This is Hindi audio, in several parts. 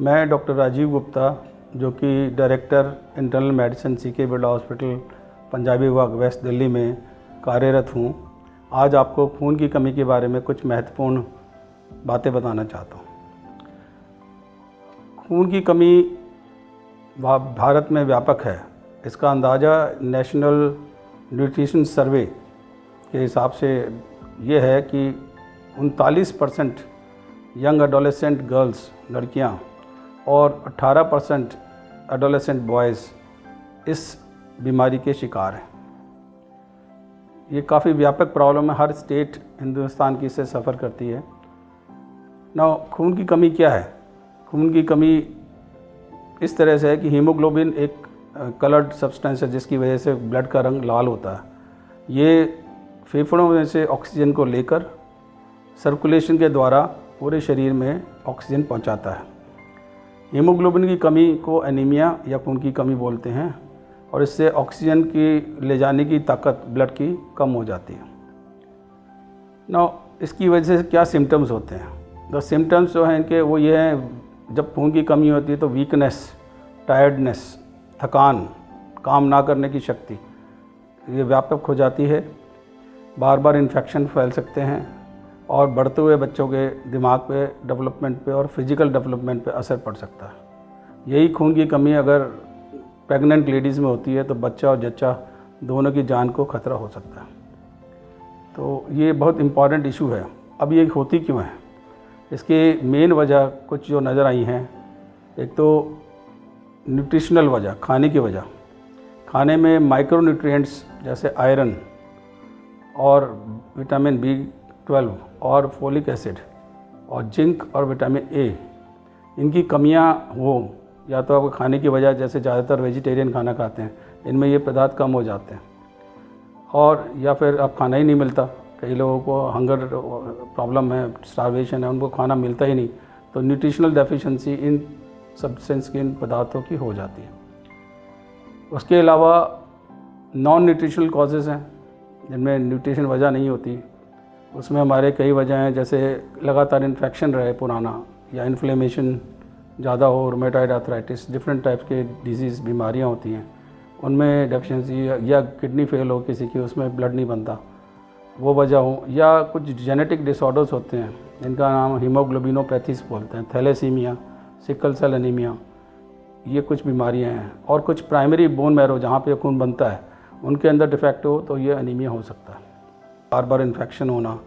मैं डॉक्टर राजीव गुप्ता, जो कि director internal medicine CK Birla hospital Punjabi विभाग वेस्ट दिल्ली में कार्यरत हूँ। आज आपको खून की कमी के बारे में कुछ महत्वपूर्ण बातें बताना चाहता हूँ। खून की कमी भारत में व्यापक है। इसका अंदाज़ा नेशनल न्यूट्रिशन सर्वे के हिसाब से ये है कि 39% यंग एडोलेसेंट गर्ल्स लड़कियां और 18% एडोलेसेंट बॉयज़ इस बीमारी के शिकार हैं। ये काफ़ी व्यापक प्रॉब्लम है, हर स्टेट हिंदुस्तान की इससे सफ़र करती है। खून की कमी क्या है? खून की कमी इस तरह से है कि हीमोग्लोबिन एक कलर्ड सब्सटेंस है जिसकी वजह से ब्लड का रंग लाल होता है। ये फेफड़ों में से ऑक्सीजन को लेकर सर्कुलेशन के द्वारा पूरे शरीर में ऑक्सीजन पहुंचाता है। हीमोग्लोबिन की कमी को एनीमिया या खून की कमी बोलते हैं और इससे ऑक्सीजन की ले जाने की ताकत ब्लड की कम हो जाती है। इसकी वजह से क्या सिम्टम्स होते हैं? द सिम्टम्स जो हैं इनके वो ये हैं, जब खून की कमी होती है तो वीकनेस, टायर्डनेस, थकान, काम ना करने की शक्ति ये व्यापक हो जाती है। बार बार इन्फेक्शन फैल सकते हैं और बढ़ते हुए बच्चों के दिमाग पे, डेवलपमेंट पे और फिजिकल डेवलपमेंट पे असर पड़ सकता है। यही खून की कमी अगर प्रेग्नेंट लेडीज़ में होती है तो बच्चा और जच्चा दोनों की जान को खतरा हो सकता है। तो ये बहुत इम्पॉर्टेंट इशू है। अब ये होती क्यों है? इसकी मेन वजह कुछ जो नज़र आई हैं, एक तो न्यूट्रिशनल वजह, खाने की वजह। खाने में माइक्रो न्यूट्रिएंट्स जैसे आयरन और विटामिन B12 और फोलिक एसिड और जिंक और विटामिन A, इनकी कमियां हो, या तो आपको खाने की वजह, जैसे ज़्यादातर वेजिटेरियन खाना खाते हैं, इनमें ये पदार्थ कम हो जाते हैं, और या फिर अब खाना ही नहीं मिलता। कई लोगों को हंगर प्रॉब्लम है, स्टारवेशन है, उनको खाना मिलता ही नहीं, तो न्यूट्रिशनल डेफिशिएंसी इन सब्सटेंस के, इन पदार्थों की हो जाती है। उसके अलावा नॉन न्यूट्रिशनल कॉजेज़ हैं जिनमें न्यूट्रिशन वजह नहीं होती। उसमें हमारे कई वजह हैं, जैसे लगातार इन्फेक्शन रहे पुराना, या इन्फ्लेमेशन ज़्यादा हो, रूमेटॉइड आर्थराइटिस, डिफरेंट टाइप के डिजीज़, बीमारियां होती हैं, उनमें डेफिशिएंसी, या किडनी फेल हो किसी की, उसमें ब्लड नहीं बनता, वो वजह हो, या कुछ जेनेटिक डिसऑर्डर्स होते हैं जिनका नाम हीमोग्लोबिनोपैथीज बोलते हैं, थैलेसीमिया, सिकल सेल एनीमिया, ये कुछ बीमारियां हैं। और कुछ प्राइमरी बोन मैरो जहाँ पे खून बनता है उनके अंदर डिफेक्ट हो तो ये एनीमिया हो सकता है। बार बार इन्फेक्शन होना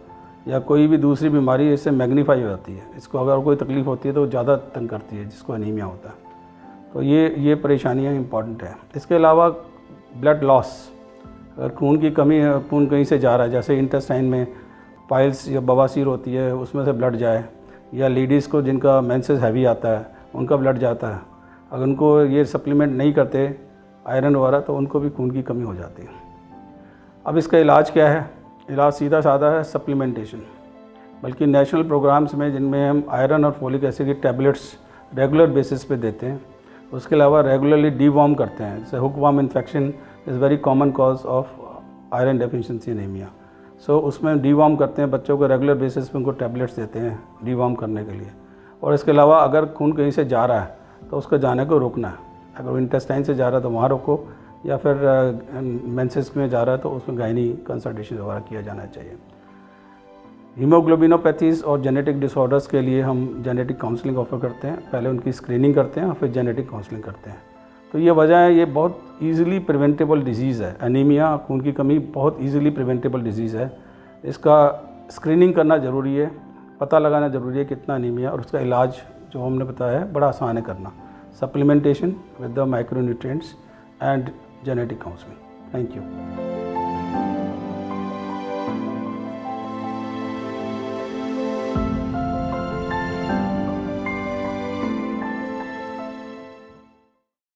या कोई भी दूसरी बीमारी इससे मैग्नीफाई हो जाती है। इसको अगर कोई तकलीफ़ होती है तो ज़्यादा तंग करती है, जिसको एनीमिया होता है। तो ये परेशानियाँ इंपॉर्टेंट है। इसके अलावा ब्लड लॉस, अगर खून की कमी है, खून कहीं से जा रहा है, जैसे इंटेस्टाइन में पाइल्स या बवासीर होती है, उसमें से ब्लड जाए, या लेडीज़ को जिनका मेंसेस हैवी आता है उनका ब्लड जाता है, अगर उनको ये सप्लीमेंट नहीं करते आयरन वगैरह, तो उनको भी खून की कमी हो जाती है। अब इसका इलाज क्या है? इलाज सीधा साधा है, सप्लीमेंटेशन। बल्कि नेशनल प्रोग्राम्स में जिनमें हम आयरन और फोलिक एसिड की टैबलेट्स रेगुलर बेसिस पे देते हैं, उसके अलावा रेगुलरली डीवॉर्म करते हैं। जैसे hookworm infection is very common cause of iron deficiency anaemia. So उसमें डीवॉर्म करते हैं, बच्चों को रेगुलर बेसिस पे उनको टैबलेट्स देते हैं डीवॉर्म करने के लिए। और इसके अलावा अगर खून कहीं से जा रहा है तो उसको जाने को रोकना है। अगर इंटेस्टाइन से जा रहा है तो वहाँ रोको, या फिर मेंसेस में जा रहा है तो उसमें गायनी कंसल्टेशन वगैरह किया जाना चाहिए। हीमोग्लोबिनोपैथीज़ और जेनेटिक डिसऑर्डर्स के लिए हम जेनेटिक काउंसलिंग ऑफर करते हैं। पहले उनकी स्क्रीनिंग करते हैं और फिर जेनेटिक काउंसलिंग करते हैं। तो ये वजह है, ये बहुत ईज़िली प्रिवेंटेबल डिजीज़ है। एनीमिया, खून की कमी बहुत ईज़िली प्रिवेंटेबल डिजीज़ है। इसका स्क्रीनिंग करना ज़रूरी है, पता लगाना ज़रूरी है कितना एनीमिया, और उसका इलाज जो हमने बताया है बड़ा आसान है करना। Supplementation with the micronutrients and genetic counseling. Thank you.